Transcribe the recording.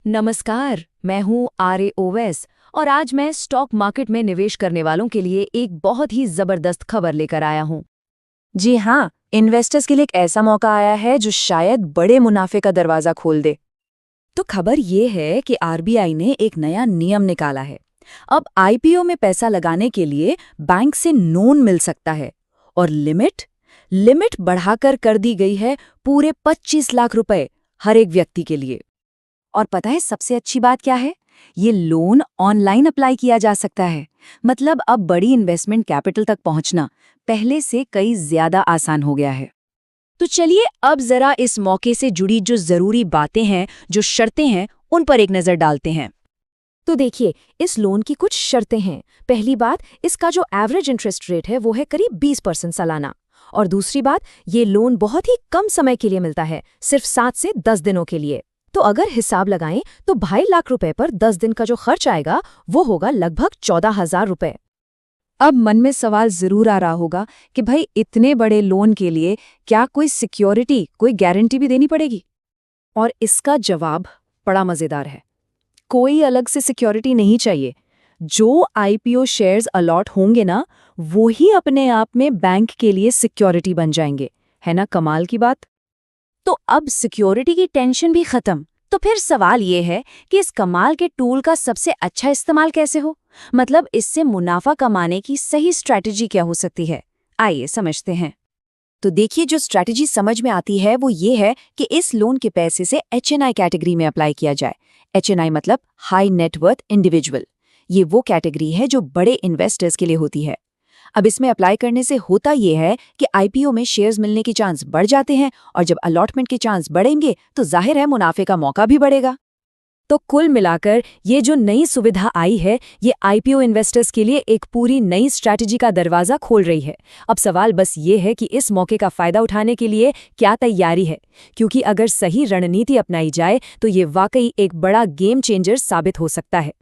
नमस्कार, मैं हूँ आर्य ओवैस और आज मैं स्टॉक मार्केट में निवेश करने वालों के लिए एक बहुत ही जबरदस्त खबर लेकर आया हूँ। जी हाँ, इन्वेस्टर्स के लिए एक ऐसा मौका आया है जो शायद बड़े मुनाफे का दरवाजा खोल दे। तो खबर ये है कि आरबीआई ने एक नया नियम निकाला है। अब आईपीओ में पैसा लगाने के लिए बैंक से लोन मिल सकता है और लिमिट बढ़ाकर कर दी गई है पूरे 25 लाख रुपए हर एक व्यक्ति के लिए। और पता है सबसे अच्छी बात क्या है? ये लोन ऑनलाइन अप्लाई किया जा सकता है। मतलब अब बड़ी इन्वेस्टमेंट कैपिटल तक पहुंचना पहले से कई ज्यादा आसान हो गया है। तो चलिए अब जरा इस मौके से जुड़ी जो जरूरी बातें हैं, जो शर्तें हैं, उन पर एक नजर डालते हैं। तो देखिए, इस लोन की कुछ शर्तें हैं। पहली बात, इसका जो एवरेज इंटरेस्ट रेट है वो है करीब 20% सालाना। और दूसरी बात, ये लोन बहुत ही कम समय के लिए मिलता है, सिर्फ 7 से 10 दिनों के लिए। तो अगर हिसाब लगाएं तो 2.5 लाख रुपए पर 10 दिन का जो खर्च आएगा वो होगा लगभग 14,000 रुपए। अब मन में सवाल जरूर आ रहा होगा कि भाई इतने बड़े लोन के लिए क्या कोई सिक्योरिटी, कोई गारंटी भी देनी पड़ेगी? और इसका जवाब बड़ा मजेदार है। कोई अलग से सिक्योरिटी नहीं चाहिए। जो आईपीओ शेयर्स अलॉट होंगे ना, वो ही अपने आप में बैंक के लिए सिक्योरिटी बन जाएंगे। है ना कमाल की बात? तो अब सिक्योरिटी की टेंशन भी खत्म। तो फिर सवाल ये है कि इस कमाल के टूल का सबसे अच्छा इस्तेमाल कैसे हो? मतलब इससे मुनाफा कमाने की सही स्ट्रैटेजी क्या हो सकती है? आइए समझते हैं। तो देखिए, जो स्ट्रैटेजी समझ में आती है वो ये है कि इस लोन के पैसे से एचएनआई कैटेगरी में अप्लाई किया जाए। एचएनआई मतलब हाई नेटवर्थ इंडिविजुअल। ये वो कैटेगरी है जो बड़े इन्वेस्टर्स के लिए होती है। अब इसमें अप्लाई करने से होता ये है कि आईपीओ में शेयर्स मिलने के चांस बढ़ जाते हैं और जब अलॉटमेंट के चांस बढ़ेंगे तो जाहिर है मुनाफे का मौका भी बढ़ेगा। तो कुल मिलाकर ये जो नई सुविधा आई है, ये आईपीओ इन्वेस्टर्स के लिए एक पूरी नई स्ट्रैटेजी का दरवाजा खोल रही है। अब सवाल बस ये है कि इस मौके का फायदा उठाने के लिए क्या तैयारी है, क्योंकि अगर सही रणनीति अपनाई जाए तो ये वाकई एक बड़ा गेम चेंजर साबित हो सकता है।